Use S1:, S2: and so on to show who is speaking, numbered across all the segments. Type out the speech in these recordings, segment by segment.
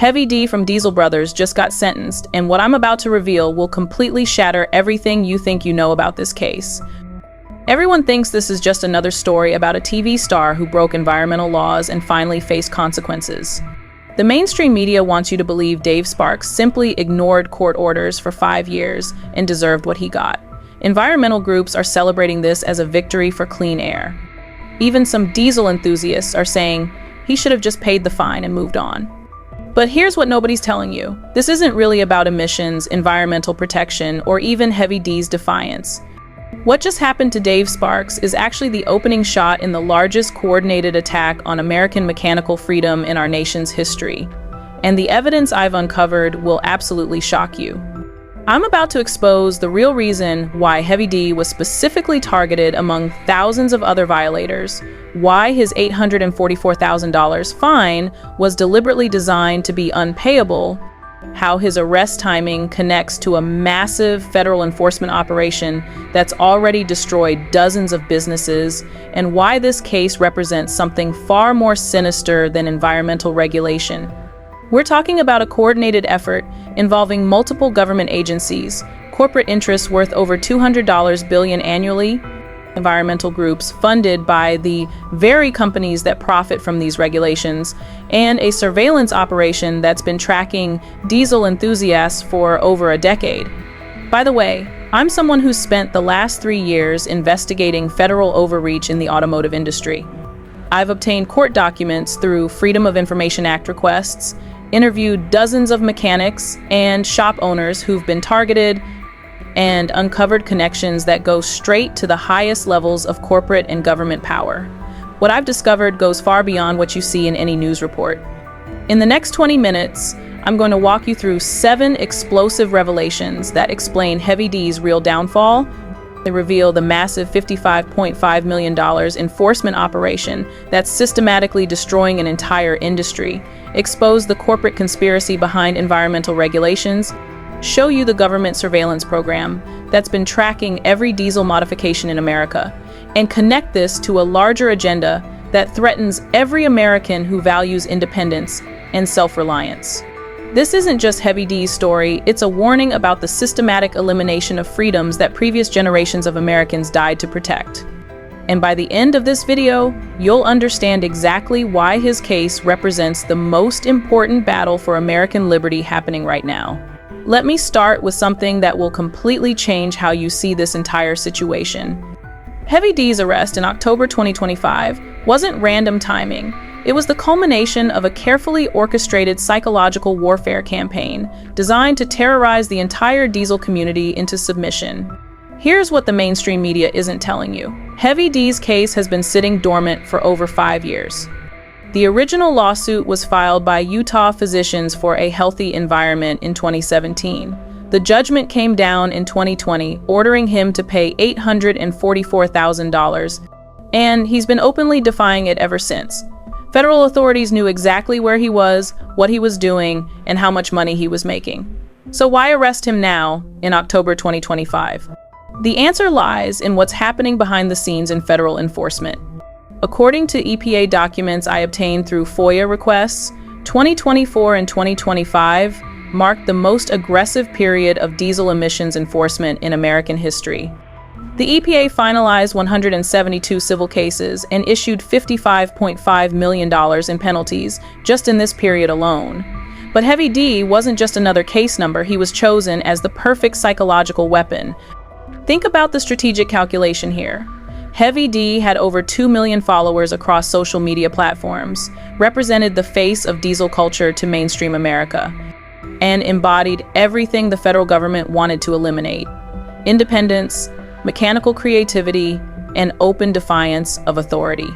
S1: Heavy D from Diesel Brothers just got sentenced, and what I'm about to reveal will completely shatter everything you think you know about this case. Everyone thinks this is just another story about a TV star who broke environmental laws and finally faced consequences. The mainstream media wants you to believe Dave Sparks simply ignored court orders for 5 years and deserved what he got. Environmental groups are celebrating this as a victory for clean air. Even some diesel enthusiasts are saying he should have just paid the fine and moved on. But here's what nobody's telling you. This isn't really about emissions, environmental protection, or even Heavy D's defiance. What just happened to Dave Sparks is actually the opening shot in the largest coordinated attack on American mechanical freedom in our nation's history. And the evidence I've uncovered will absolutely shock you. I'm about to expose the real reason why Heavy D was specifically targeted among thousands of other violators, why his $844,000 fine was deliberately designed to be unpayable, how his arrest timing connects to a massive federal enforcement operation that's already destroyed dozens of businesses, and why this case represents something far more sinister than environmental regulation. We're talking about a coordinated effort involving multiple government agencies, corporate interests worth over $200 billion annually, environmental groups funded by the very companies that profit from these regulations, and a surveillance operation that's been tracking diesel enthusiasts for over a decade. By the way, I'm someone who's spent the last 3 years investigating federal overreach in the automotive industry. I've obtained court documents through Freedom of Information Act requests, interviewed dozens of mechanics and shop owners who've been targeted, and uncovered connections that go straight to the highest levels of corporate and government power. What I've discovered goes far beyond what you see in any news report. In the next 20 minutes, I'm going to walk you through 7 explosive revelations that explain Heavy D's real downfall. They reveal the massive $55.5 million enforcement operation that's systematically destroying an entire industry, expose the corporate conspiracy behind environmental regulations, show you the government surveillance program that's been tracking every diesel modification in America, and connect this to a larger agenda that threatens every American who values independence and self-reliance. This isn't just Heavy D's story, it's a warning about the systematic elimination of freedoms that previous generations of Americans died to protect. And by the end of this video, you'll understand exactly why his case represents the most important battle for American liberty happening right now. Let me start with something that will completely change how you see this entire situation. Heavy D's arrest in October 2025 wasn't random timing. It was the culmination of a carefully orchestrated psychological warfare campaign designed to terrorize the entire diesel community into submission. Here's what the mainstream media isn't telling you. Heavy D's case has been sitting dormant for over 5 years. The original lawsuit was filed by Utah Physicians for a Healthy Environment in 2017. The judgment came down in 2020, ordering him to pay $844,000, and he's been openly defying it ever since. Federal authorities knew exactly where he was, what he was doing, and how much money he was making. So why arrest him now, in October 2025? The answer lies in what's happening behind the scenes in federal enforcement. According to EPA documents I obtained through FOIA requests, 2024 and 2025 marked the most aggressive period of diesel emissions enforcement in American history. The EPA finalized 172 civil cases and issued $55.5 million in penalties just in this period alone. But Heavy D wasn't just another case number, he was chosen as the perfect psychological weapon. Think about the strategic calculation here. Heavy D had over 2 million followers across social media platforms, represented the face of diesel culture to mainstream America, and embodied everything the federal government wanted to eliminate: independence, mechanical creativity, and open defiance of authority.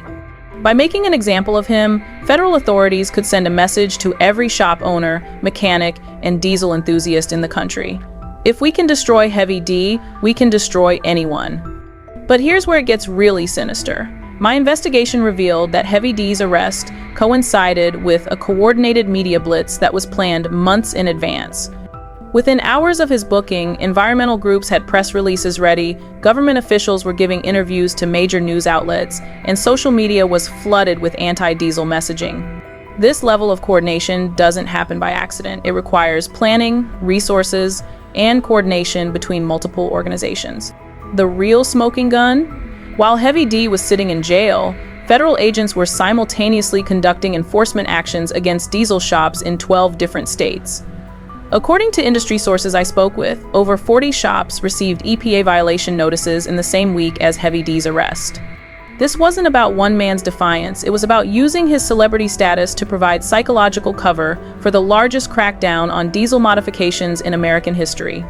S1: By making an example of him, federal authorities could send a message to every shop owner, mechanic, and diesel enthusiast in the country. If we can destroy Heavy D, we can destroy anyone. But here's where it gets really sinister. My investigation revealed that Heavy D's arrest coincided with a coordinated media blitz that was planned months in advance. Within hours of his booking, environmental groups had press releases ready, government officials were giving interviews to major news outlets, and social media was flooded with anti-diesel messaging. This level of coordination doesn't happen by accident. It requires planning, resources, and coordination between multiple organizations. The real smoking gun? While Heavy D was sitting in jail, federal agents were simultaneously conducting enforcement actions against diesel shops in 12 different states. According to industry sources I spoke with, over 40 shops received EPA violation notices in the same week as Heavy D's arrest. This wasn't about one man's defiance, it was about using his celebrity status to provide psychological cover for the largest crackdown on diesel modifications in American history.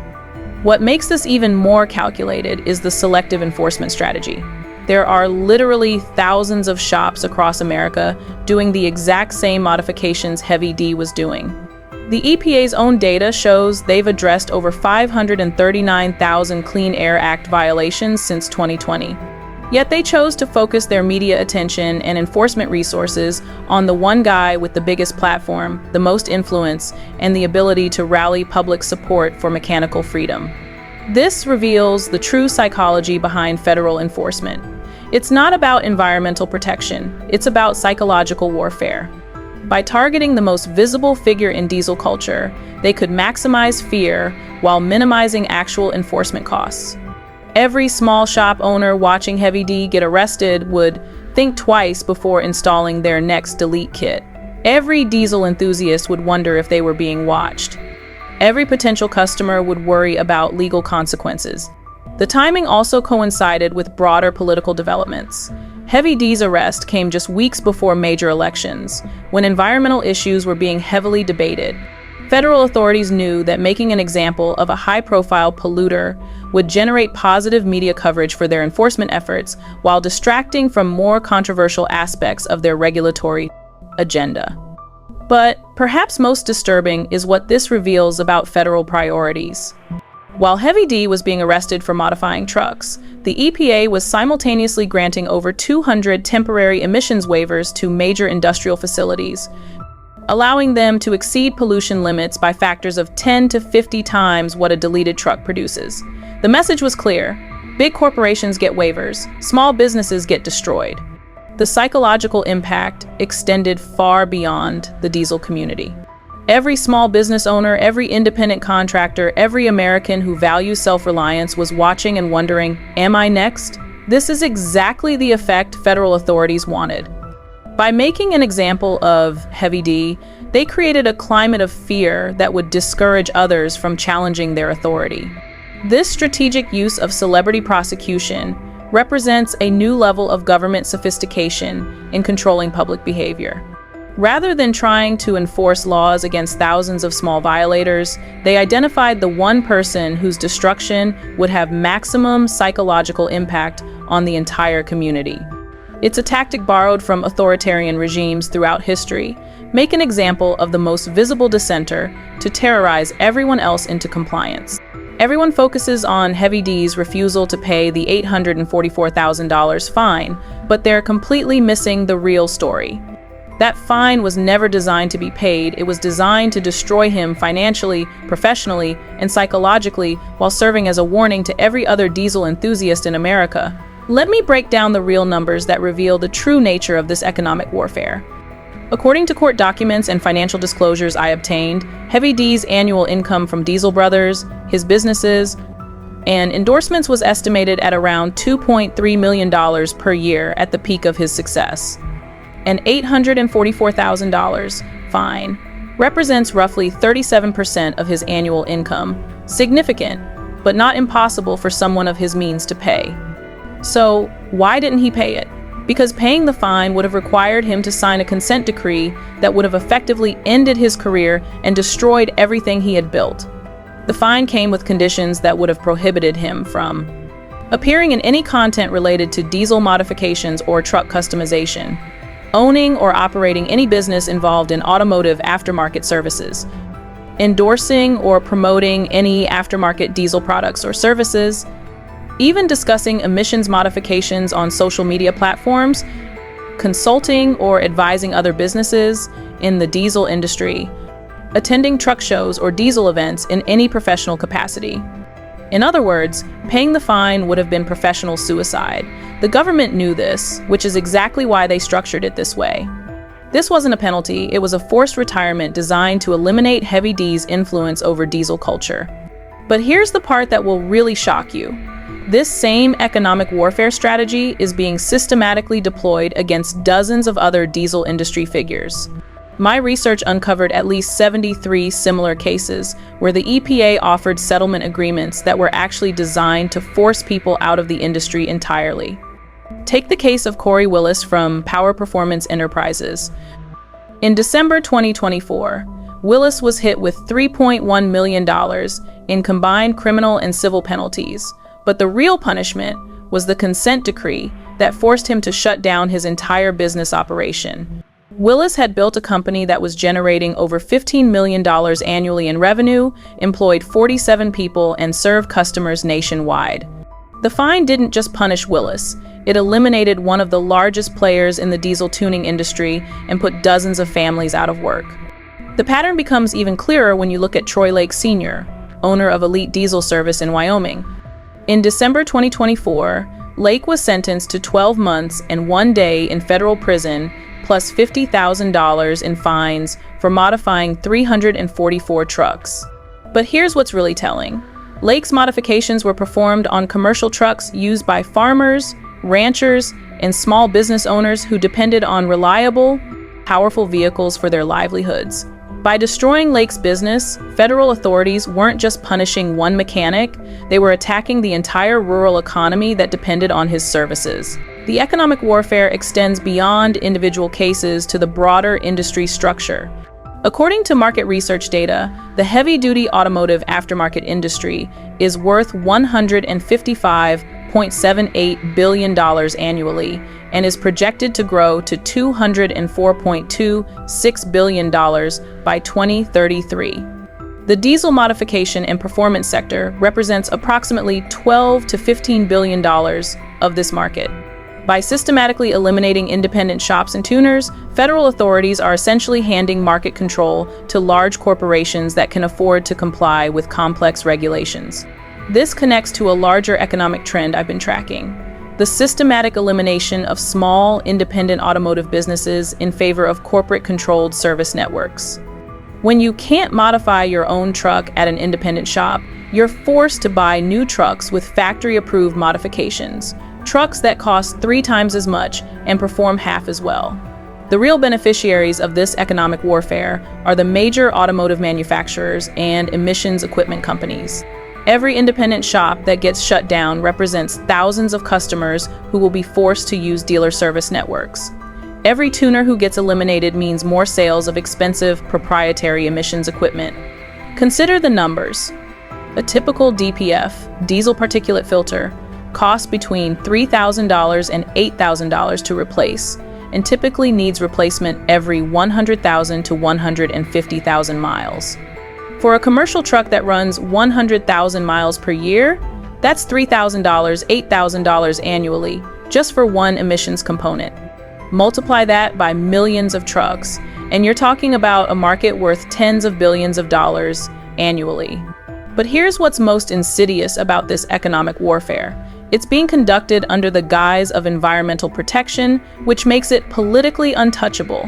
S1: What makes this even more calculated is the selective enforcement strategy. There are literally thousands of shops across America doing the exact same modifications Heavy D was doing. The EPA's own data shows they've addressed over 539,000 Clean Air Act violations since 2020. Yet they chose to focus their media attention and enforcement resources on the one guy with the biggest platform, the most influence, and the ability to rally public support for mechanical freedom. This reveals the true psychology behind federal enforcement. It's not about environmental protection, it's about psychological warfare. By targeting the most visible figure in diesel culture, they could maximize fear while minimizing actual enforcement costs. Every small shop owner watching Heavy D get arrested would think twice before installing their next delete kit. Every diesel enthusiast would wonder if they were being watched. Every potential customer would worry about legal consequences. The timing also coincided with broader political developments. Heavy D's arrest came just weeks before major elections, when environmental issues were being heavily debated. Federal authorities knew that making an example of a high-profile polluter would generate positive media coverage for their enforcement efforts while distracting from more controversial aspects of their regulatory agenda. But perhaps most disturbing is what this reveals about federal priorities. While Heavy D was being arrested for modifying trucks, the EPA was simultaneously granting over 200 temporary emissions waivers to major industrial facilities, allowing them to exceed pollution limits by factors of 10 to 50 times what a deleted truck produces. The message was clear: big corporations get waivers, small businesses get destroyed. The psychological impact extended far beyond the diesel community. Every small business owner, every independent contractor, every American who values self-reliance was watching and wondering, am I next? This is exactly the effect federal authorities wanted. By making an example of Heavy D, they created a climate of fear that would discourage others from challenging their authority. This strategic use of celebrity prosecution represents a new level of government sophistication in controlling public behavior. Rather than trying to enforce laws against thousands of small violators, they identified the one person whose destruction would have maximum psychological impact on the entire community. It's a tactic borrowed from authoritarian regimes throughout history. Make an example of the most visible dissenter to terrorize everyone else into compliance. Everyone focuses on Heavy D's refusal to pay the $844,000 fine, but they're completely missing the real story. That fine was never designed to be paid. It was designed to destroy him financially, professionally, and psychologically, while serving as a warning to every other diesel enthusiast in America. Let me break down the real numbers that reveal the true nature of this economic warfare. According to court documents and financial disclosures I obtained, Heavy D's annual income from Diesel Brothers, his businesses, and endorsements was estimated at around $2.3 million per year at the peak of his success. An $844,000 fine represents roughly 37% of his annual income, significant, but not impossible for someone of his means to pay. So, why didn't he pay it? Because paying the fine would have required him to sign a consent decree that would have effectively ended his career and destroyed everything he had built. The fine came with conditions that would have prohibited him from appearing in any content related to diesel modifications or truck customization, owning or operating any business involved in automotive aftermarket services, endorsing or promoting any aftermarket diesel products or services, even discussing emissions modifications on social media platforms, consulting or advising other businesses in the diesel industry, attending truck shows or diesel events in any professional capacity. In other words, paying the fine would have been professional suicide. The government knew this, which is exactly why they structured it this way. This wasn't a penalty, it was a forced retirement designed to eliminate Heavy D's influence over diesel culture. But here's the part that will really shock you. This same economic warfare strategy is being systematically deployed against dozens of other diesel industry figures. My research uncovered at least 73 similar cases where the EPA offered settlement agreements that were actually designed to force people out of the industry entirely. Take the case of Corey Willis from Power Performance Enterprises. In December 2024, Willis was hit with $3.1 million in combined criminal and civil penalties, but the real punishment was the consent decree that forced him to shut down his entire business operation. Willis had built a company that was generating over $15 million annually in revenue, employed 47 people, and served customers nationwide. The fine didn't just punish Willis, it eliminated one of the largest players in the diesel tuning industry and put dozens of families out of work. The pattern becomes even clearer when you look at Troy Lake Sr., owner of Elite Diesel Service in Wyoming. In December 2024, Lake was sentenced to 12 months and 1 day in federal prison, plus $50,000 in fines for modifying 344 trucks. But here's what's really telling. Lake's modifications were performed on commercial trucks used by farmers, ranchers, and small business owners who depended on reliable, powerful vehicles for their livelihoods. By destroying Lake's business, federal authorities weren't just punishing one mechanic, they were attacking the entire rural economy that depended on his services. The economic warfare extends beyond individual cases to the broader industry structure. According to market research data, the heavy-duty automotive aftermarket industry is worth $155.78 billion annually and is projected to grow to $204.26 billion by 2033. The diesel modification and performance sector represents approximately $12 to $15 billion of this market. By systematically eliminating independent shops and tuners, federal authorities are essentially handing market control to large corporations that can afford to comply with complex regulations. This connects to a larger economic trend I've been tracking: the systematic elimination of small, independent automotive businesses in favor of corporate-controlled service networks. When you can't modify your own truck at an independent shop, you're forced to buy new trucks with factory-approved modifications. Trucks that cost 3 times as much and perform half as well. The real beneficiaries of this economic warfare are the major automotive manufacturers and emissions equipment companies. Every independent shop that gets shut down represents thousands of customers who will be forced to use dealer service networks. Every tuner who gets eliminated means more sales of expensive proprietary emissions equipment. Consider the numbers. A typical DPF, diesel particulate filter, costs between $3,000 and $8,000 to replace, and typically needs replacement every 100,000 to 150,000 miles. For a commercial truck that runs 100,000 miles per year, that's $3,000, $8,000 annually, just for one emissions component. Multiply that by millions of trucks, and you're talking about a market worth tens of billions of dollars annually. But here's what's most insidious about this economic warfare. It's being conducted under the guise of environmental protection, which makes it politically untouchable.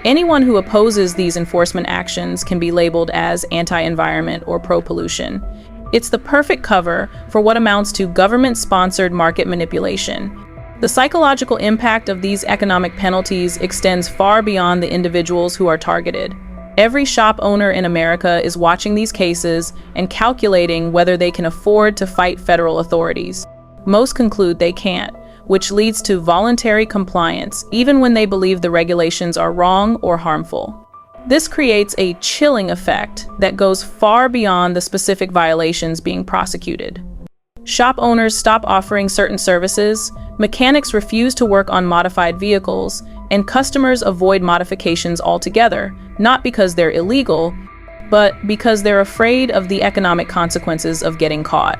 S1: Anyone who opposes these enforcement actions can be labeled as anti-environment or pro-pollution. It's the perfect cover for what amounts to government-sponsored market manipulation. The psychological impact of these economic penalties extends far beyond the individuals who are targeted. Every shop owner in America is watching these cases and calculating whether they can afford to fight federal authorities. Most conclude they can't, which leads to voluntary compliance, even when they believe the regulations are wrong or harmful. This creates a chilling effect that goes far beyond the specific violations being prosecuted. Shop owners stop offering certain services, mechanics refuse to work on modified vehicles, and customers avoid modifications altogether, not because they're illegal, but because they're afraid of the economic consequences of getting caught.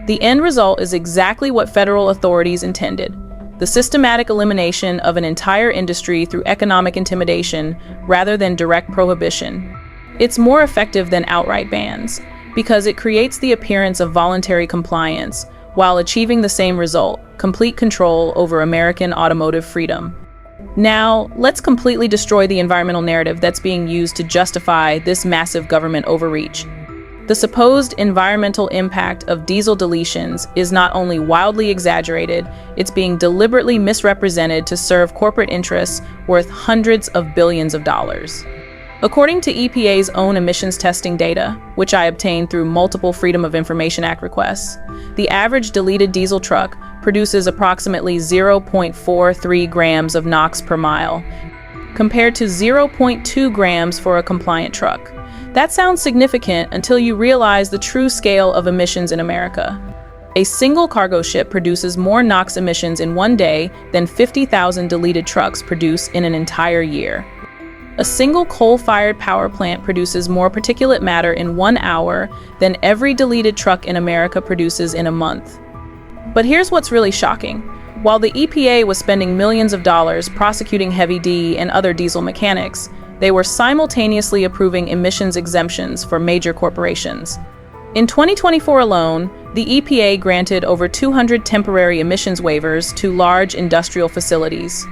S1: The end result is exactly what federal authorities intended: the systematic elimination of an entire industry through economic intimidation rather than direct prohibition. It's more effective than outright bans, because it creates the appearance of voluntary compliance while achieving the same result: complete control over American automotive freedom. Now, let's completely destroy the environmental narrative that's being used to justify this massive government overreach. The supposed environmental impact of diesel deletions is not only wildly exaggerated, it's being deliberately misrepresented to serve corporate interests worth hundreds of billions of dollars. According to EPA's own emissions testing data, which I obtained through multiple Freedom of Information Act requests, the average deleted diesel truck produces approximately 0.43 grams of NOx per mile, compared to 0.2 grams for a compliant truck. That sounds significant until you realize the true scale of emissions in America. A single cargo ship produces more NOx emissions in one day than 50,000 deleted trucks produce in an entire year. A single coal-fired power plant produces more particulate matter in 1 hour than every deleted truck in America produces in a month. But here's what's really shocking. While the EPA was spending millions of dollars prosecuting heavy D and other diesel mechanics, they were simultaneously approving emissions exemptions for major corporations. In 2024 alone, the EPA granted over 200 temporary emissions waivers to large industrial facilities,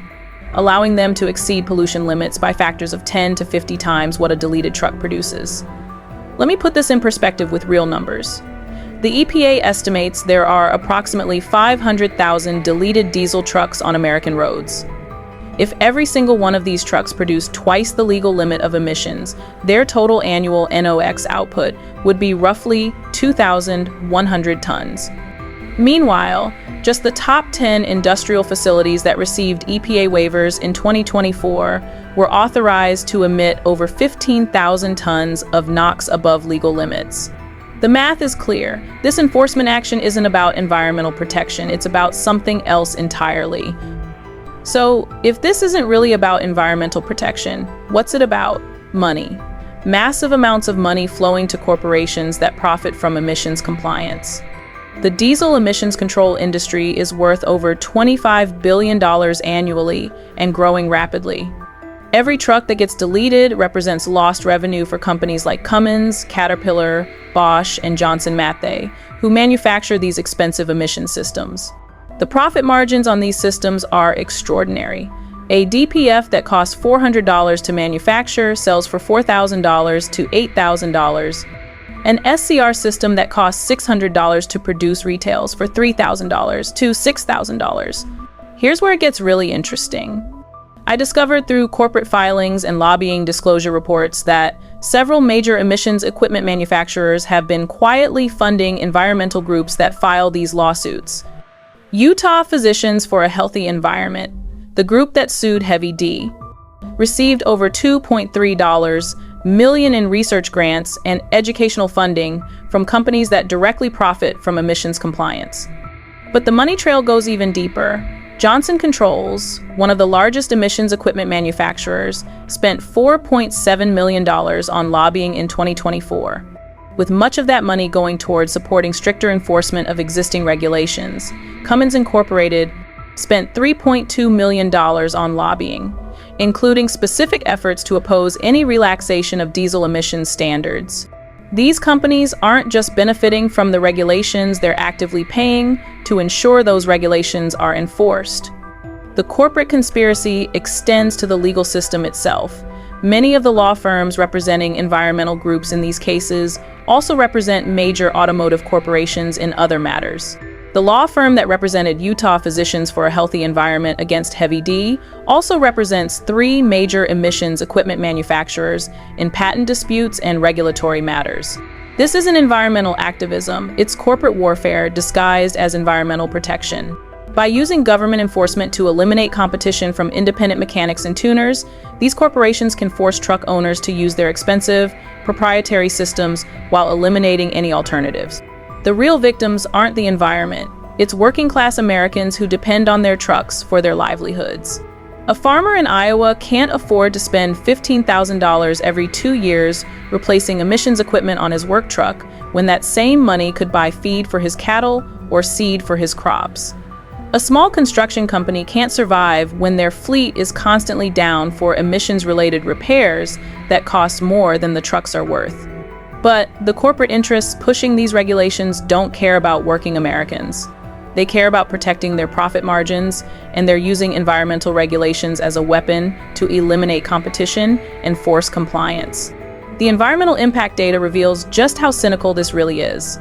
S1: allowing them to exceed pollution limits by factors of 10 to 50 times what a deleted truck produces. Let me put this in perspective with real numbers. The EPA estimates there are approximately 500,000 deleted diesel trucks on American roads. If every single one of these trucks produced twice the legal limit of emissions, their total annual NOx output would be roughly 2,100 tons. Meanwhile, just the top 10 industrial facilities that received EPA waivers in 2024 were authorized to emit over 15,000 tons of NOx above legal limits. The math is clear. This enforcement action isn't about environmental protection, it's about something else entirely. So, if this isn't really about environmental protection, what's it about? Money. Massive amounts of money flowing to corporations that profit from emissions compliance. The diesel emissions control industry is worth over $25 billion annually and growing rapidly. Every truck that gets deleted represents lost revenue for companies like Cummins, Caterpillar, Bosch, and Johnson Matthey, who manufacture these expensive emission systems. The profit margins on these systems are extraordinary. A DPF that costs $400 to manufacture sells for $4,000 to $8,000. An SCR system that costs $600 to produce retails for $3,000 to $6,000. Here's where it gets really interesting. I discovered through corporate filings and lobbying disclosure reports that several major emissions equipment manufacturers have been quietly funding environmental groups that file these lawsuits. Utah Physicians for a Healthy Environment, the group that sued Heavy D, received over $2.3 million in research grants and educational funding from companies that directly profit from emissions compliance. But the money trail goes even deeper. Johnson Controls, one of the largest emissions equipment manufacturers, spent $4.7 million on lobbying in 2024, with much of that money going towards supporting stricter enforcement of existing regulations. Cummins Incorporated spent $3.2 million on lobbying, including specific efforts to oppose any relaxation of diesel emissions standards. These companies aren't just benefiting from the regulations, they're actively paying to ensure those regulations are enforced. The corporate conspiracy extends to the legal system itself. Many of the law firms representing environmental groups in these cases also represent major automotive corporations in other matters. The law firm that represented Utah Physicians for a Healthy Environment against Heavy D also represents 3 major emissions equipment manufacturers in patent disputes and regulatory matters. This isn't environmental activism, it's corporate warfare disguised as environmental protection. By using government enforcement to eliminate competition from independent mechanics and tuners, these corporations can force truck owners to use their expensive, proprietary systems while eliminating any alternatives. The real victims aren't the environment, it's working-class Americans who depend on their trucks for their livelihoods. A farmer in Iowa can't afford to spend $15,000 every 2 years replacing emissions equipment on his work truck when that same money could buy feed for his cattle or seed for his crops. A small construction company can't survive when their fleet is constantly down for emissions-related repairs that cost more than the trucks are worth. But the corporate interests pushing these regulations don't care about working Americans. They care about protecting their profit margins, and they're using environmental regulations as a weapon to eliminate competition and force compliance. The environmental impact data reveals just how cynical this really is.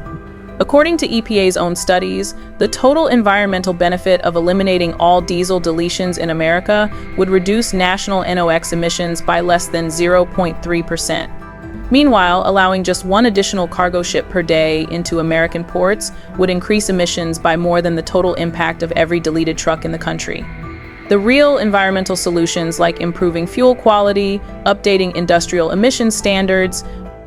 S1: According to EPA's own studies, the total environmental benefit of eliminating all diesel deletions in America would reduce national NOx emissions by less than 0.3%. Meanwhile, allowing just one additional cargo ship per day into American ports would increase emissions by more than the total impact of every deleted truck in the country. The real environmental solutions, like improving fuel quality, updating industrial emissions standards,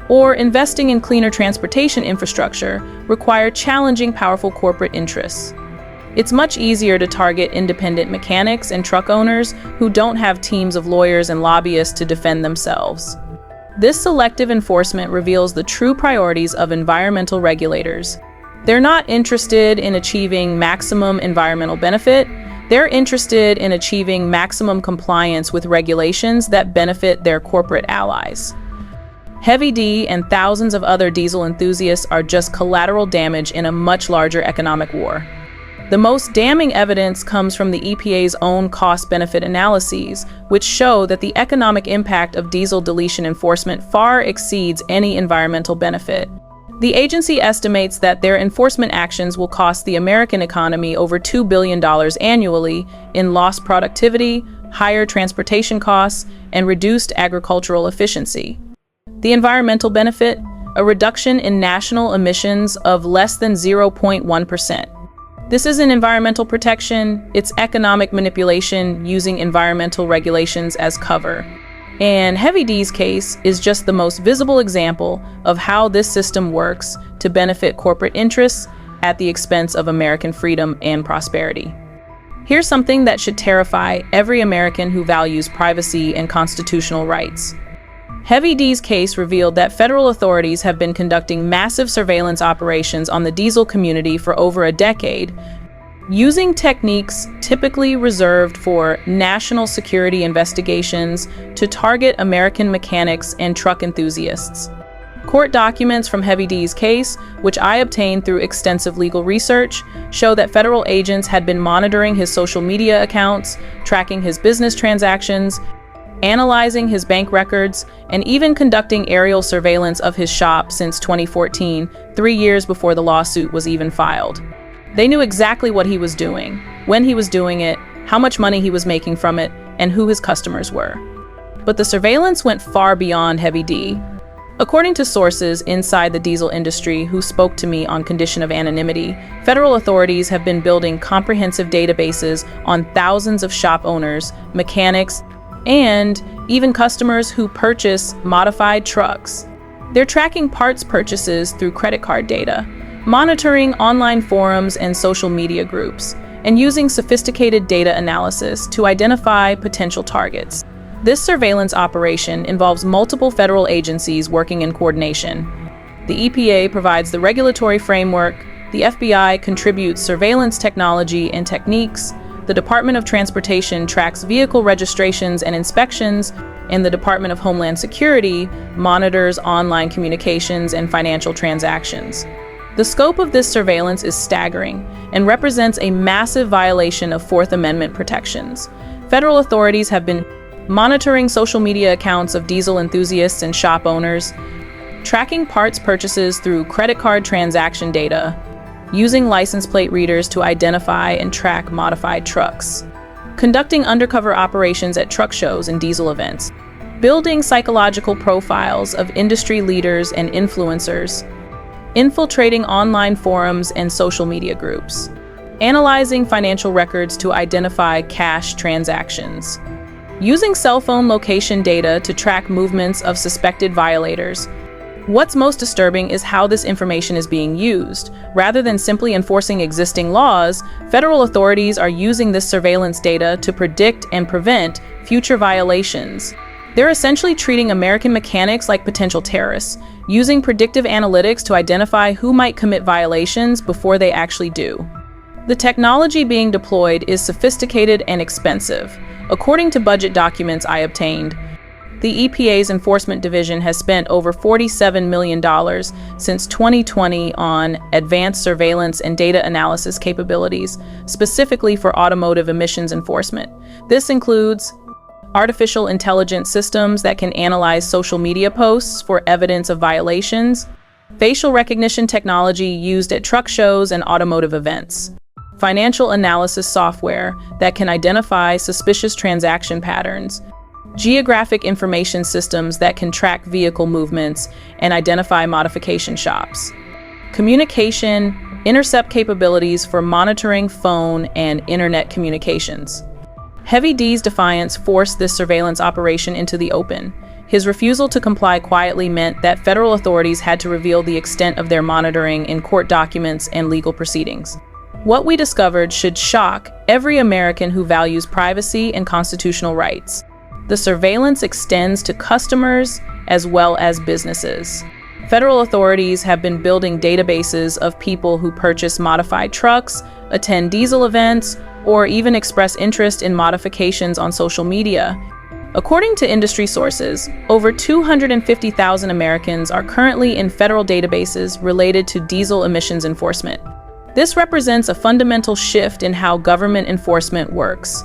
S1: or investing in cleaner transportation infrastructure, require challenging powerful corporate interests. It's much easier to target independent mechanics and truck owners who don't have teams of lawyers and lobbyists to defend themselves. This selective enforcement reveals the true priorities of environmental regulators. They're not interested in achieving maximum environmental benefit. They're interested in achieving maximum compliance with regulations that benefit their corporate allies. Heavy D and thousands of other diesel enthusiasts are just collateral damage in a much larger economic war. The most damning evidence comes from the EPA's own cost-benefit analyses, which show that the economic impact of diesel deletion enforcement far exceeds any environmental benefit. The agency estimates that their enforcement actions will cost the American economy over $2 billion annually in lost productivity, higher transportation costs, and reduced agricultural efficiency. The environmental benefit? A reduction in national emissions of less than 0.1%. This isn't environmental protection, it's economic manipulation using environmental regulations as cover. And Heavy D's case is just the most visible example of how this system works to benefit corporate interests at the expense of American freedom and prosperity. Here's something that should terrify every American who values privacy and constitutional rights. Heavy D's case revealed that federal authorities have been conducting massive surveillance operations on the diesel community for over a decade, using techniques typically reserved for national security investigations to target American mechanics and truck enthusiasts. Court documents from Heavy D's case, which I obtained through extensive legal research, show that federal agents had been monitoring his social media accounts, tracking his business transactions, analyzing his bank records, and even conducting aerial surveillance of his shop since 2014, 3 years before the lawsuit was even filed. They knew exactly what he was doing, when he was doing it, how much money he was making from it, and who his customers were. But the surveillance went far beyond Heavy D. According to sources inside the diesel industry who spoke to me on condition of anonymity, federal authorities have been building comprehensive databases on thousands of shop owners, mechanics, and even customers who purchase modified trucks. They're tracking parts purchases through credit card data, monitoring online forums and social media groups, and using sophisticated data analysis to identify potential targets. This surveillance operation involves multiple federal agencies working in coordination. The EPA provides the regulatory framework, the FBI contributes surveillance technology and techniques, the Department of Transportation tracks vehicle registrations and inspections, and the Department of Homeland Security monitors online communications and financial transactions. The scope of this surveillance is staggering and represents a massive violation of Fourth Amendment protections. Federal authorities have been monitoring social media accounts of diesel enthusiasts and shop owners, tracking parts purchases through credit card transaction data, using license plate readers to identify and track modified trucks, conducting undercover operations at truck shows and diesel events, building psychological profiles of industry leaders and influencers, infiltrating online forums and social media groups, analyzing financial records to identify cash transactions, using cell phone location data to track movements of suspected violators. What's most disturbing is how this information is being used. Rather than simply enforcing existing laws, federal authorities are using this surveillance data to predict and prevent future violations. They're essentially treating American mechanics like potential terrorists, using predictive analytics to identify who might commit violations before they actually do. The technology being deployed is sophisticated and expensive. According to budget documents I obtained, The EPA's Enforcement Division has spent over $47 million since 2020 on advanced surveillance and data analysis capabilities, specifically for automotive emissions enforcement. This includes artificial intelligence systems that can analyze social media posts for evidence of violations, facial recognition technology used at truck shows and automotive events, financial analysis software that can identify suspicious transaction patterns, geographic information systems that can track vehicle movements and identify modification shops, communication, intercept capabilities for monitoring phone and internet communications. Heavy D's defiance forced this surveillance operation into the open. His refusal to comply quietly meant that federal authorities had to reveal the extent of their monitoring in court documents and legal proceedings. What we discovered should shock every American who values privacy and constitutional rights. The surveillance extends to customers as well as businesses. Federal authorities have been building databases of people who purchase modified trucks, attend diesel events, or even express interest in modifications on social media. According to industry sources, over 250,000 Americans are currently in federal databases related to diesel emissions enforcement. This represents a fundamental shift in how government enforcement works.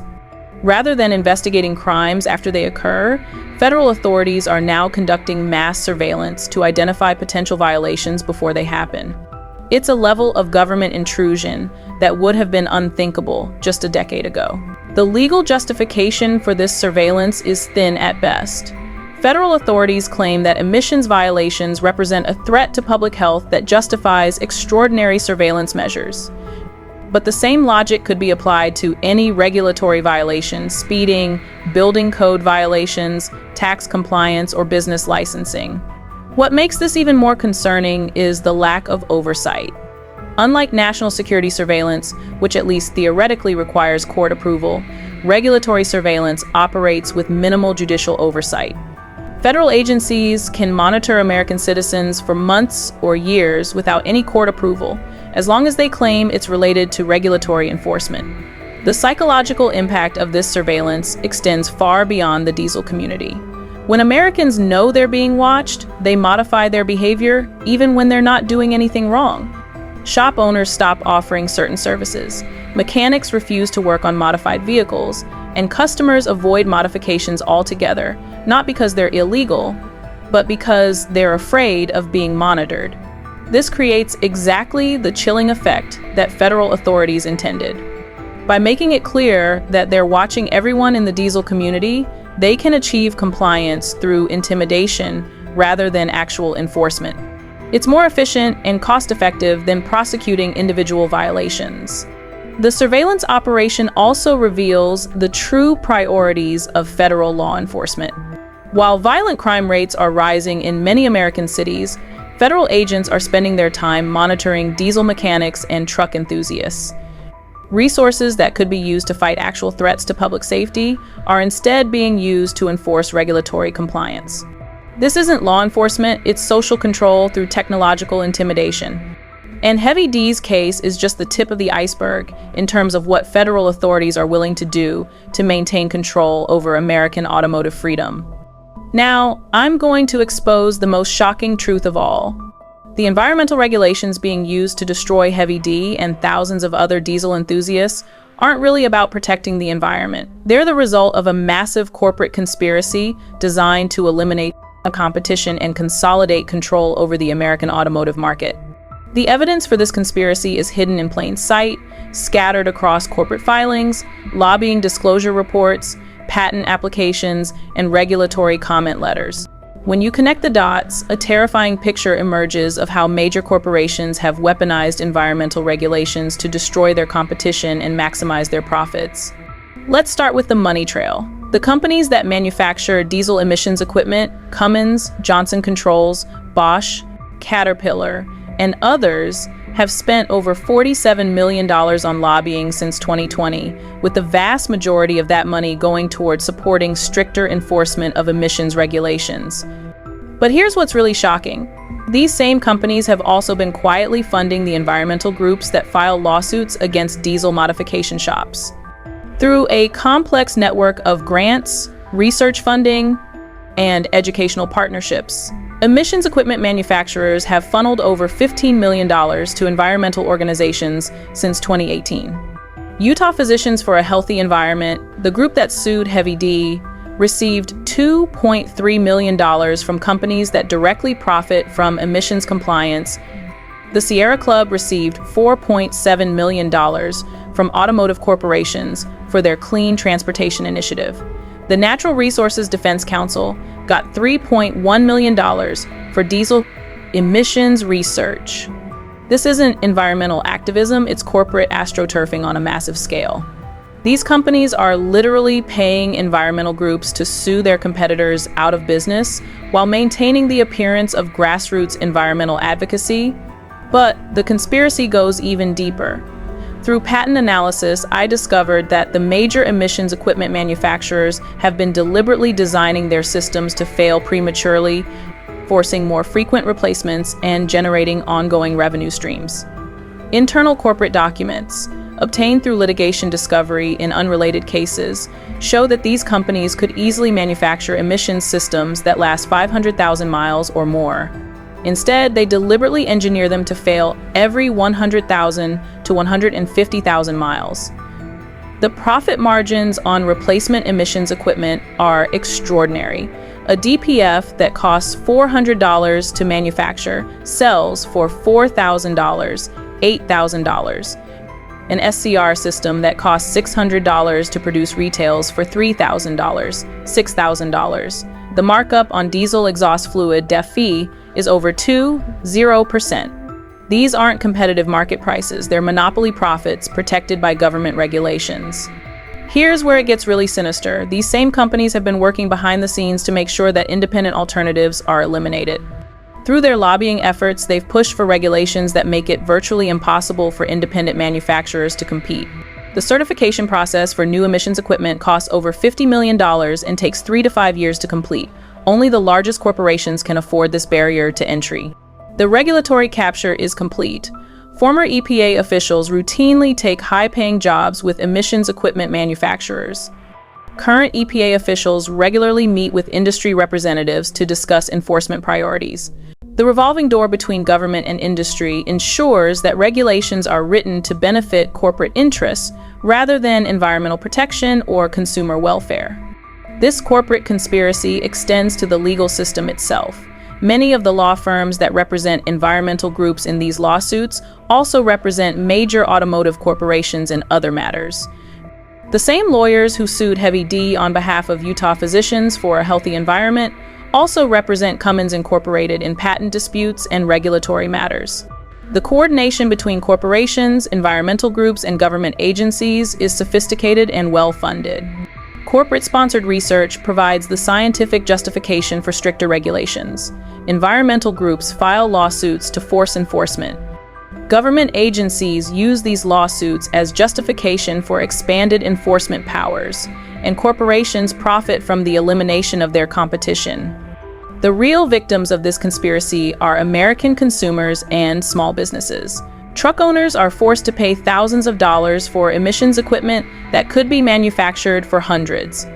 S1: Rather than investigating crimes after they occur, federal authorities are now conducting mass surveillance to identify potential violations before they happen. It's a level of government intrusion that would have been unthinkable just a decade ago. The legal justification for this surveillance is thin at best. Federal authorities claim that emissions violations represent a threat to public health that justifies extraordinary surveillance measures. But the same logic could be applied to any regulatory violation: speeding, building code violations, tax compliance, or business licensing. What makes this even more concerning is the lack of oversight. Unlike national security surveillance, which at least theoretically requires court approval, regulatory surveillance operates with minimal judicial oversight. Federal agencies can monitor American citizens for months or years without any court approval, as long as they claim it's related to regulatory enforcement. The psychological impact of this surveillance extends far beyond the diesel community. When Americans know they're being watched, they modify their behavior even when they're not doing anything wrong. Shop owners stop offering certain services, mechanics refuse to work on modified vehicles, and customers avoid modifications altogether, not because they're illegal, but because they're afraid of being monitored. This creates exactly the chilling effect that federal authorities intended. By making it clear that they're watching everyone in the diesel community, they can achieve compliance through intimidation rather than actual enforcement. It's more efficient and cost-effective than prosecuting individual violations. The surveillance operation also reveals the true priorities of federal law enforcement. While violent crime rates are rising in many American cities, federal agents are spending their time monitoring diesel mechanics and truck enthusiasts. Resources that could be used to fight actual threats to public safety are instead being used to enforce regulatory compliance. This isn't law enforcement, it's social control through technological intimidation. And Heavy D's case is just the tip of the iceberg in terms of what federal authorities are willing to do to maintain control over American automotive freedom. Now, I'm going to expose the most shocking truth of all. The environmental regulations being used to destroy Heavy D and thousands of other diesel enthusiasts aren't really about protecting the environment. They're the result of a massive corporate conspiracy designed to eliminate a competition and consolidate control over the American automotive market. The evidence for this conspiracy is hidden in plain sight, scattered across corporate filings, lobbying disclosure reports, patent applications, and regulatory comment letters. When you connect the dots, a terrifying picture emerges of how major corporations have weaponized environmental regulations to destroy their competition and maximize their profits. Let's start with the money trail. The companies that manufacture diesel emissions equipment, Cummins, Johnson Controls, Bosch, Caterpillar, and others have spent over $47 million on lobbying since 2020, with the vast majority of that money going towards supporting stricter enforcement of emissions regulations. But here's what's really shocking. These same companies have also been quietly funding the environmental groups that file lawsuits against diesel modification shops. Through a complex network of grants, research funding, and educational partnerships. Emissions equipment manufacturers have funneled over $15 million to environmental organizations since 2018. Utah Physicians for a Healthy Environment, the group that sued Heavy D, received $2.3 million from companies that directly profit from emissions compliance. The Sierra Club received $4.7 million from automotive corporations for their clean transportation initiative. The Natural Resources Defense Council got $3.1 million for diesel emissions research. This isn't environmental activism, it's corporate astroturfing on a massive scale. These companies are literally paying environmental groups to sue their competitors out of business while maintaining the appearance of grassroots environmental advocacy. But the conspiracy goes even deeper. Through patent analysis, I discovered that the major emissions equipment manufacturers have been deliberately designing their systems to fail prematurely, forcing more frequent replacements and generating ongoing revenue streams. Internal corporate documents, obtained through litigation discovery in unrelated cases, show that these companies could easily manufacture emissions systems that last 500,000 miles or more. Instead, they deliberately engineer them to fail every 100,000 to 150,000 miles. The profit margins on replacement emissions equipment are extraordinary. A DPF that costs $400 to manufacture sells for $4,000, $8,000. An SCR system that costs $600 to produce retails for $3,000, $6,000. The markup on diesel exhaust fluid DEF-E is over 0%. These aren't competitive market prices, they're monopoly profits protected by government regulations. Here's where it gets really sinister. These same companies have been working behind the scenes to make sure that independent alternatives are eliminated. Through their lobbying efforts, they've pushed for regulations that make it virtually impossible for independent manufacturers to compete. The certification process for new emissions equipment costs over $50 million and takes 3 to 5 years to complete. Only the largest corporations can afford this barrier to entry. The regulatory capture is complete. Former EPA officials routinely take high-paying jobs with emissions equipment manufacturers. Current EPA officials regularly meet with industry representatives to discuss enforcement priorities. The revolving door between government and industry ensures that regulations are written to benefit corporate interests rather than environmental protection or consumer welfare. This corporate conspiracy extends to the legal system itself. Many of the law firms that represent environmental groups in these lawsuits also represent major automotive corporations in other matters. The same lawyers who sued Heavy D on behalf of Utah Physicians for a Healthy Environment also represent Cummins Incorporated in patent disputes and regulatory matters. The coordination between corporations, environmental groups, and government agencies is sophisticated and well-funded. Corporate-sponsored research provides the scientific justification for stricter regulations. Environmental groups file lawsuits to force enforcement. Government agencies use these lawsuits as justification for expanded enforcement powers, and corporations profit from the elimination of their competition. The real victims of this conspiracy are American consumers and small businesses. Truck owners are forced to pay thousands of dollars for emissions equipment that could be manufactured for hundreds.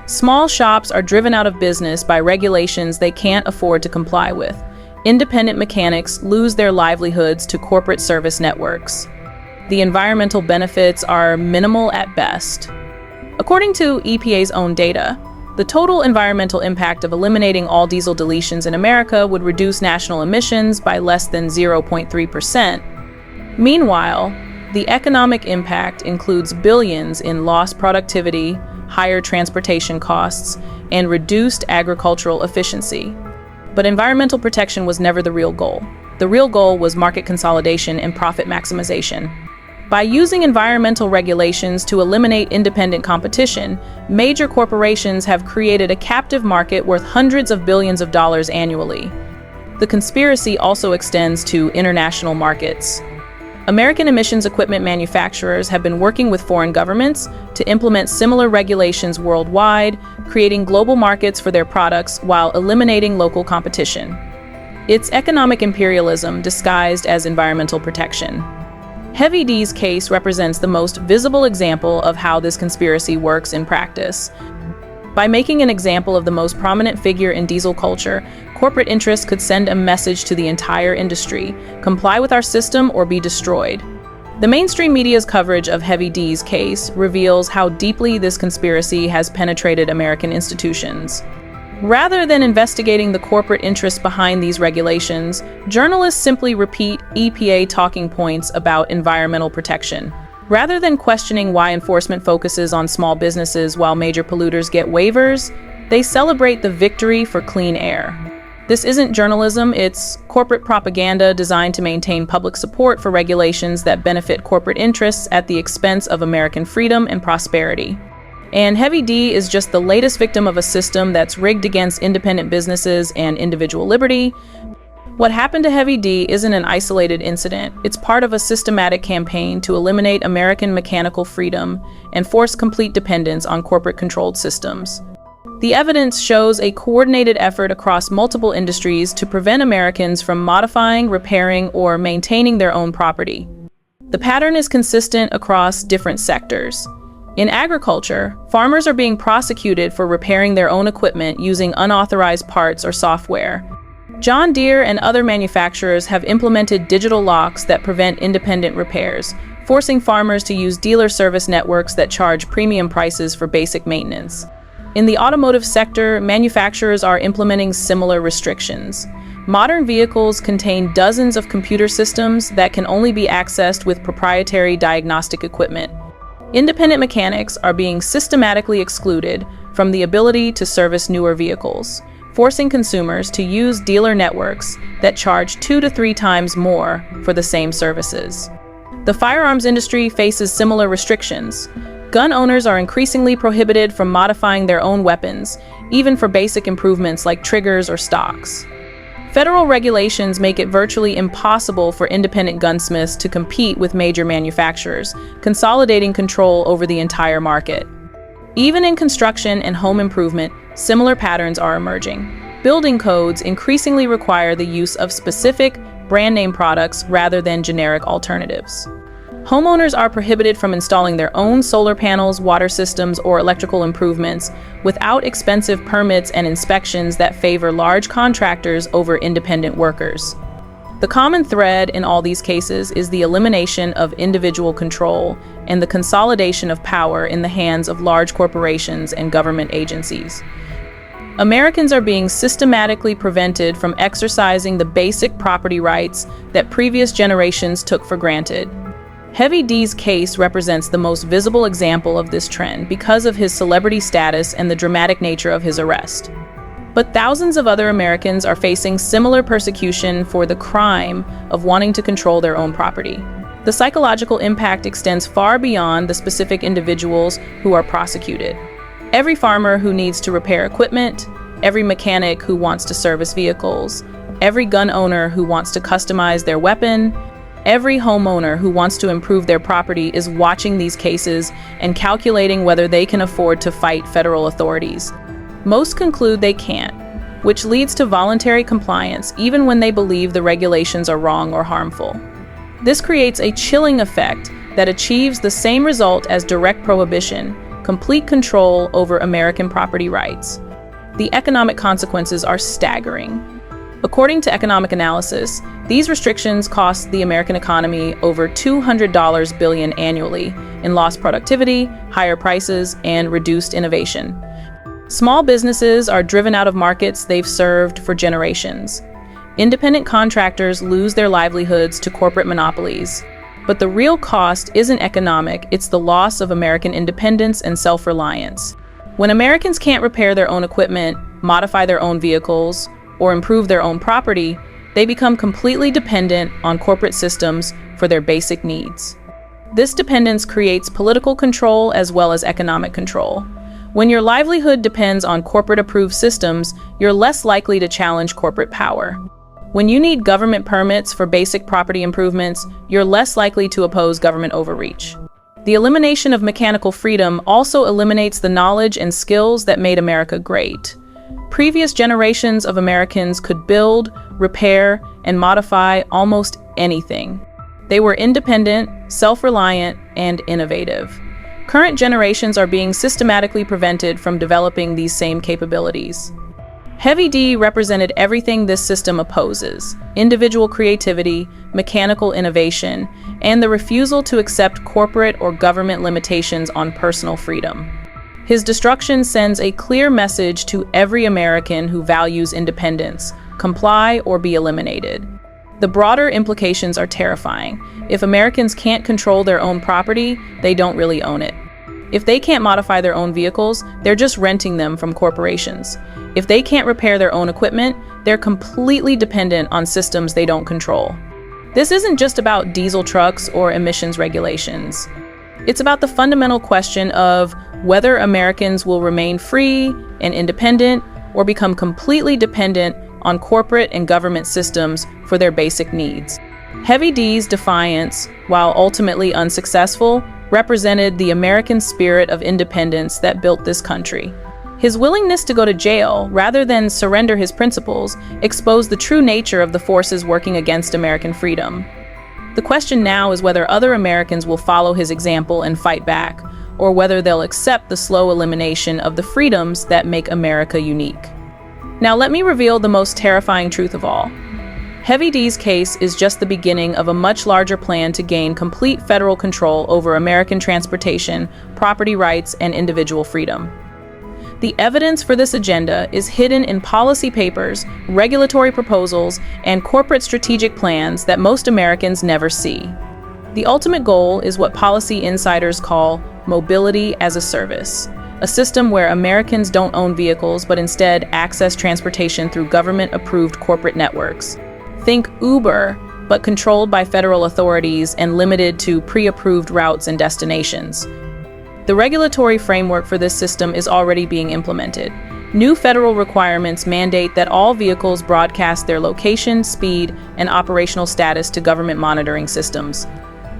S1: Small shops are driven out of business by regulations they can't afford to comply with. Independent mechanics lose their livelihoods to corporate service networks. The environmental benefits are minimal at best. According to EPA's own data, the total environmental impact of eliminating all diesel deletions in America would reduce national emissions by less than 0.3%. Meanwhile, the economic impact includes billions in lost productivity, higher transportation costs, and reduced agricultural efficiency. But environmental protection was never the real goal. The real goal was market consolidation and profit maximization. By using environmental regulations to eliminate independent competition, major corporations have created a captive market worth hundreds of billions of dollars annually. The conspiracy also extends to international markets. American emissions equipment manufacturers have been working with foreign governments to implement similar regulations worldwide, creating global markets for their products while eliminating local competition. It's economic imperialism disguised as environmental protection. Heavy D's case represents the most visible example of how this conspiracy works in practice. By making an example of the most prominent figure in diesel culture, corporate interests could send a message to the entire industry: comply with our system or be destroyed. The mainstream media's coverage of Heavy D's case reveals how deeply this conspiracy has penetrated American institutions. Rather than investigating the corporate interests behind these regulations, journalists simply repeat EPA talking points about environmental protection. Rather than questioning why enforcement focuses on small businesses while major polluters get waivers, they celebrate the victory for clean air. This isn't journalism, it's corporate propaganda designed to maintain public support for regulations that benefit corporate interests at the expense of American freedom and prosperity. And Heavy D is just the latest victim of a system that's rigged against independent businesses and individual liberty. What happened to Heavy D isn't an isolated incident. It's part of a systematic campaign to eliminate American mechanical freedom and force complete dependence on corporate-controlled systems. The evidence shows a coordinated effort across multiple industries to prevent Americans from modifying, repairing, or maintaining their own property. The pattern is consistent across different sectors. In agriculture, farmers are being prosecuted for repairing their own equipment using unauthorized parts or software. John Deere and other manufacturers have implemented digital locks that prevent independent repairs, forcing farmers to use dealer service networks that charge premium prices for basic maintenance. In the automotive sector, manufacturers are implementing similar restrictions. Modern vehicles contain dozens of computer systems that can only be accessed with proprietary diagnostic equipment. Independent mechanics are being systematically excluded from the ability to service newer vehicles, forcing consumers to use dealer networks that charge 2 to 3 times more for the same services. The firearms industry faces similar restrictions. Gun owners are increasingly prohibited from modifying their own weapons, even for basic improvements like triggers or stocks. Federal regulations make it virtually impossible for independent gunsmiths to compete with major manufacturers, consolidating control over the entire market. Even in construction and home improvement, similar patterns are emerging. Building codes increasingly require the use of specific, brand-name products rather than generic alternatives. Homeowners are prohibited from installing their own solar panels, water systems, or electrical improvements without expensive permits and inspections that favor large contractors over independent workers. The common thread in all these cases is the elimination of individual control and the consolidation of power in the hands of large corporations and government agencies. Americans are being systematically prevented from exercising the basic property rights that previous generations took for granted. Heavy D's case represents the most visible example of this trend because of his celebrity status and the dramatic nature of his arrest. But thousands of other Americans are facing similar persecution for the crime of wanting to control their own property. The psychological impact extends far beyond the specific individuals who are prosecuted. Every farmer who needs to repair equipment, every mechanic who wants to service vehicles, every gun owner who wants to customize their weapon, every homeowner who wants to improve their property is watching these cases and calculating whether they can afford to fight federal authorities. Most conclude they can't, which leads to voluntary compliance even when they believe the regulations are wrong or harmful. This creates a chilling effect that achieves the same result as direct prohibition: complete control over American property rights. The economic consequences are staggering. According to economic analysis, these restrictions cost the American economy over $200 billion annually in lost productivity, higher prices, and reduced innovation. Small businesses are driven out of markets they've served for generations. Independent contractors lose their livelihoods to corporate monopolies. But the real cost isn't economic, it's the loss of American independence and self-reliance. When Americans can't repair their own equipment, modify their own vehicles, or improve their own property, they become completely dependent on corporate systems for their basic needs. This dependence creates political control as well as economic control. When your livelihood depends on corporate-approved systems, you're less likely to challenge corporate power. When you need government permits for basic property improvements, you're less likely to oppose government overreach. The elimination of mechanical freedom also eliminates the knowledge and skills that made America great. Previous generations of Americans could build, repair, and modify almost anything. They were independent, self-reliant, and innovative. Current generations are being systematically prevented from developing these same capabilities. Heavy D represented everything this system opposes: individual creativity, mechanical innovation, and the refusal to accept corporate or government limitations on personal freedom. His destruction sends a clear message to every American who values independence: comply or be eliminated. The broader implications are terrifying. If Americans can't control their own property, they don't really own it. If they can't modify their own vehicles, they're just renting them from corporations. If they can't repair their own equipment, they're completely dependent on systems they don't control. This isn't just about diesel trucks or emissions regulations. It's about the fundamental question of whether Americans will remain free and independent or become completely dependent on corporate and government systems for their basic needs. Heavy D's defiance, while ultimately unsuccessful, represented the American spirit of independence that built this country. His willingness to go to jail, rather than surrender his principles, exposed the true nature of the forces working against American freedom. The question now is whether other Americans will follow his example and fight back, or whether they'll accept the slow elimination of the freedoms that make America unique. Now let me reveal the most terrifying truth of all. Heavy D's case is just the beginning of a much larger plan to gain complete federal control over American transportation, property rights, and individual freedom. The evidence for this agenda is hidden in policy papers, regulatory proposals, and corporate strategic plans that most Americans never see. The ultimate goal is what policy insiders call mobility as a service, a system where Americans don't own vehicles but instead access transportation through government-approved corporate networks. Think Uber, but controlled by federal authorities and limited to pre-approved routes and destinations. The regulatory framework for this system is already being implemented. New federal requirements mandate that all vehicles broadcast their location, speed, and operational status to government monitoring systems.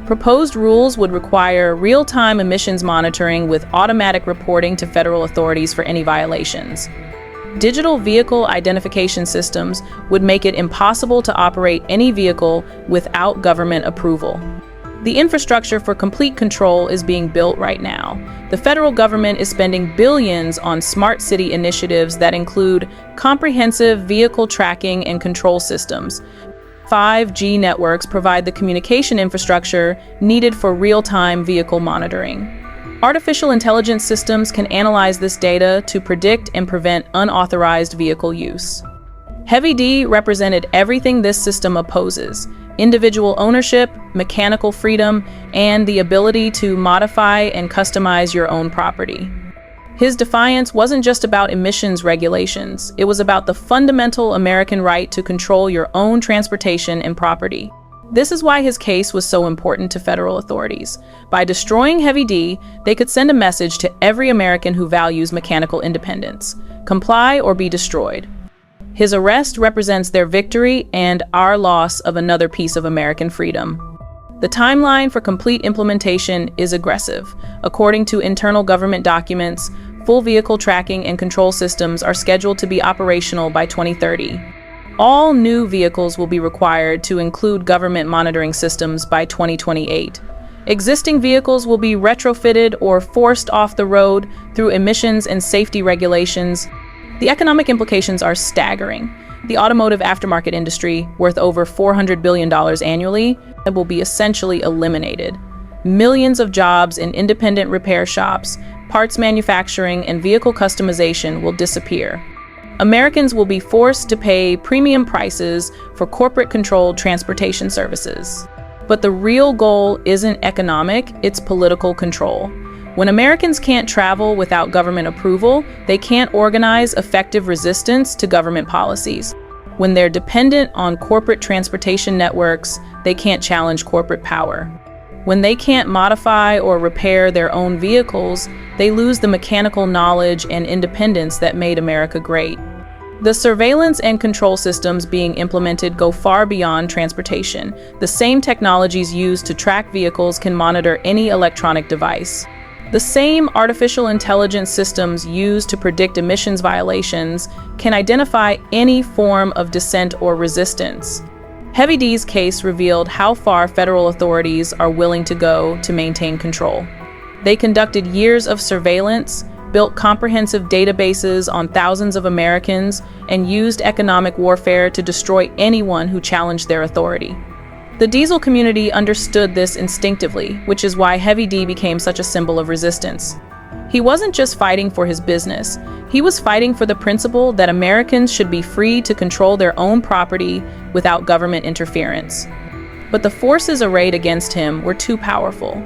S1: Proposed rules would require real-time emissions monitoring with automatic reporting to federal authorities for any violations. Digital vehicle identification systems would make it impossible to operate any vehicle without government approval. The infrastructure for complete control is being built right now. The federal government is spending billions on smart city initiatives that include comprehensive vehicle tracking and control systems. 5G networks provide the communication infrastructure needed for real-time vehicle monitoring. Artificial intelligence systems can analyze this data to predict and prevent unauthorized vehicle use. Heavy D represented everything this system opposes: individual ownership, mechanical freedom, and the ability to modify and customize your own property. His defiance wasn't just about emissions regulations, it was about the fundamental American right to control your own transportation and property. This is why his case was so important to federal authorities. By destroying Heavy D, they could send a message to every American who values mechanical independence: comply or be destroyed. His arrest represents their victory and our loss of another piece of American freedom. The timeline for complete implementation is aggressive. According to internal government documents, full vehicle tracking and control systems are scheduled to be operational by 2030. All new vehicles will be required to include government monitoring systems by 2028. Existing vehicles will be retrofitted or forced off the road through emissions and safety regulations. The economic implications are staggering. The automotive aftermarket industry, worth over $400 billion annually, will be essentially eliminated. Millions of jobs in independent repair shops, parts manufacturing, and vehicle customization will disappear. Americans will be forced to pay premium prices for corporate-controlled transportation services. But the real goal isn't economic, it's political control. When Americans can't travel without government approval, they can't organize effective resistance to government policies. When they're dependent on corporate transportation networks, they can't challenge corporate power. When they can't modify or repair their own vehicles, they lose the mechanical knowledge and independence that made America great. The surveillance and control systems being implemented go far beyond transportation. The same technologies used to track vehicles can monitor any electronic device. The same artificial intelligence systems used to predict emissions violations can identify any form of dissent or resistance. Heavy D's case revealed how far federal authorities are willing to go to maintain control. They conducted years of surveillance, built comprehensive databases on thousands of Americans, and used economic warfare to destroy anyone who challenged their authority. The diesel community understood this instinctively, which is why Heavy D became such a symbol of resistance. He wasn't just fighting for his business, he was fighting for the principle that Americans should be free to control their own property without government interference. But the forces arrayed against him were too powerful.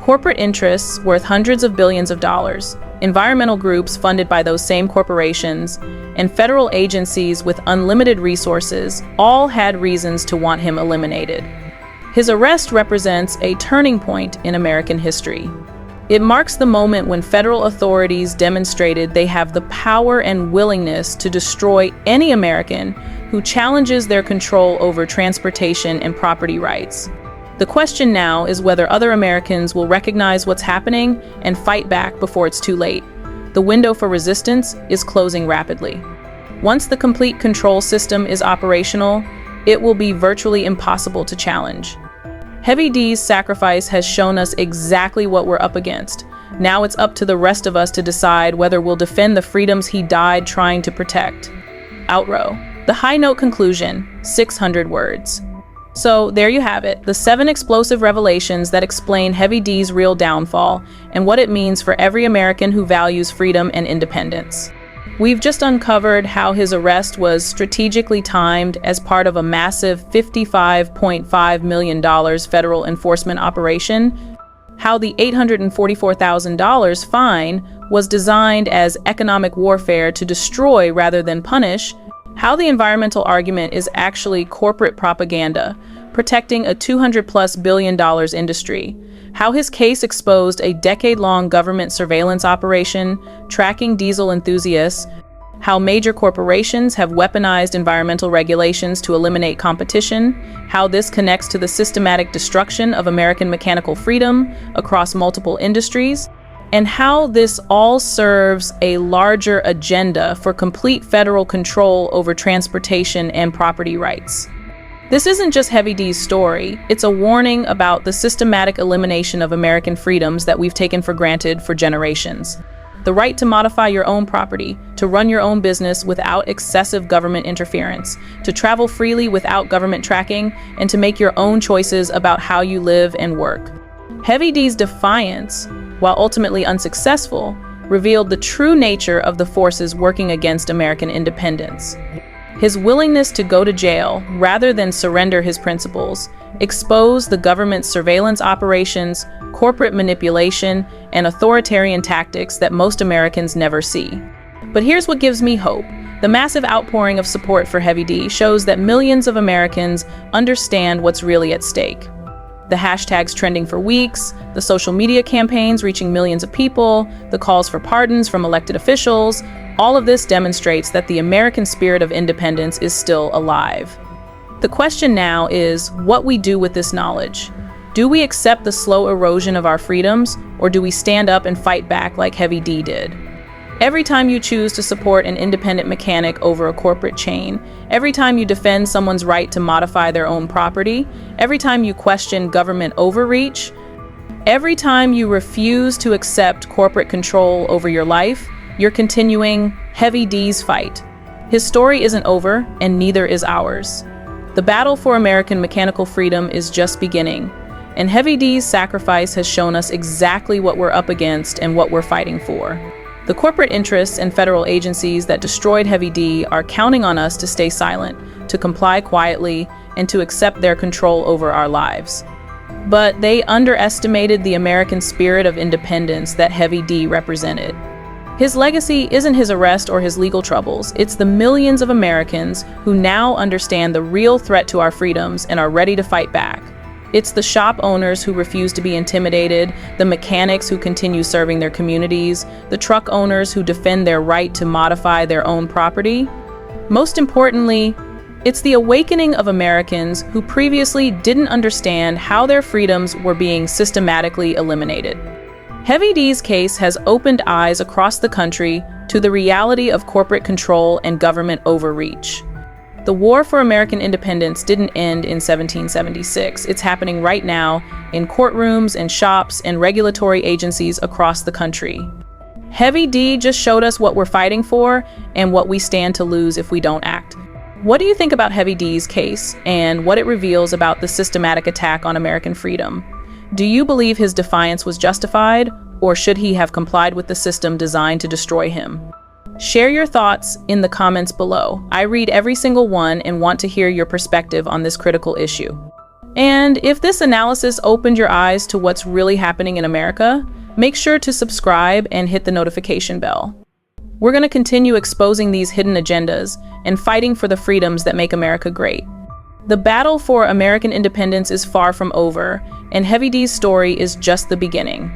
S1: Corporate interests worth hundreds of billions of dollars, environmental groups funded by those same corporations, and federal agencies with unlimited resources all had reasons to want him eliminated. His arrest represents a turning point in American history. It marks the moment when federal authorities demonstrated they have the power and willingness to destroy any American who challenges their control over transportation and property rights. The question now is whether other Americans will recognize what's happening and fight back before it's too late. The window for resistance is closing rapidly. Once the complete control system is operational, it will be virtually impossible to challenge. Heavy D's sacrifice has shown us exactly what we're up against. Now it's up to the rest of us to decide whether we'll defend the freedoms he died trying to protect. Outrow. The high note conclusion, 600 words. So there you have it, the 7 explosive revelations that explain Heavy D's real downfall and what it means for every American who values freedom and independence. We've just uncovered how his arrest was strategically timed as part of a massive $55.5 million federal enforcement operation, how the $844,000 fine was designed as economic warfare to destroy rather than punish, how the environmental argument is actually corporate propaganda, protecting a $200+ billion industry, how his case exposed a decade-long government surveillance operation tracking diesel enthusiasts, how major corporations have weaponized environmental regulations to eliminate competition, how this connects to the systematic destruction of American mechanical freedom across multiple industries, and how this all serves a larger agenda for complete federal control over transportation and property rights. This isn't just Heavy D's story, it's a warning about the systematic elimination of American freedoms that we've taken for granted for generations. The right to modify your own property, to run your own business without excessive government interference, to travel freely without government tracking, and to make your own choices about how you live and work. Heavy D's defiance, while ultimately unsuccessful, revealed the true nature of the forces working against American independence. His willingness to go to jail rather than surrender his principles exposed the government's surveillance operations, corporate manipulation, and authoritarian tactics that most Americans never see. But here's what gives me hope. The massive outpouring of support for Heavy D shows that millions of Americans understand what's really at stake. The hashtags trending for weeks, the social media campaigns reaching millions of people, the calls for pardons from elected officials, all of this demonstrates that the American spirit of independence is still alive. The question now is what we do with this knowledge. Do we accept the slow erosion of our freedoms, or do we stand up and fight back like Heavy D did? Every time you choose to support an independent mechanic over a corporate chain, every time you defend someone's right to modify their own property, every time you question government overreach, every time you refuse to accept corporate control over your life, you're continuing Heavy D's fight. His story isn't over, and neither is ours. The battle for American mechanical freedom is just beginning, and Heavy D's sacrifice has shown us exactly what we're up against and what we're fighting for. The corporate interests and federal agencies that destroyed Heavy D are counting on us to stay silent, to comply quietly, and to accept their control over our lives. But they underestimated the American spirit of independence that Heavy D represented. His legacy isn't his arrest or his legal troubles, it's the millions of Americans who now understand the real threat to our freedoms and are ready to fight back. It's the shop owners who refuse to be intimidated, the mechanics who continue serving their communities, the truck owners who defend their right to modify their own property. Most importantly, it's the awakening of Americans who previously didn't understand how their freedoms were being systematically eliminated. Heavy D's case has opened eyes across the country to the reality of corporate control and government overreach. The war for American independence didn't end in 1776. It's happening right now in courtrooms and shops and regulatory agencies across the country. Heavy D just showed us what we're fighting for and what we stand to lose if we don't act. What do you think about Heavy D's case and what it reveals about the systematic attack on American freedom? Do you believe his defiance was justified, or should he have complied with the system designed to destroy him? Share your thoughts in the comments below. I read every single one and want to hear your perspective on this critical issue. And if this analysis opened your eyes to what's really happening in America, make sure to subscribe and hit the notification bell. We're going to continue exposing these hidden agendas and fighting for the freedoms that make America great. The battle for American independence is far from over, and Heavy D's story is just the beginning.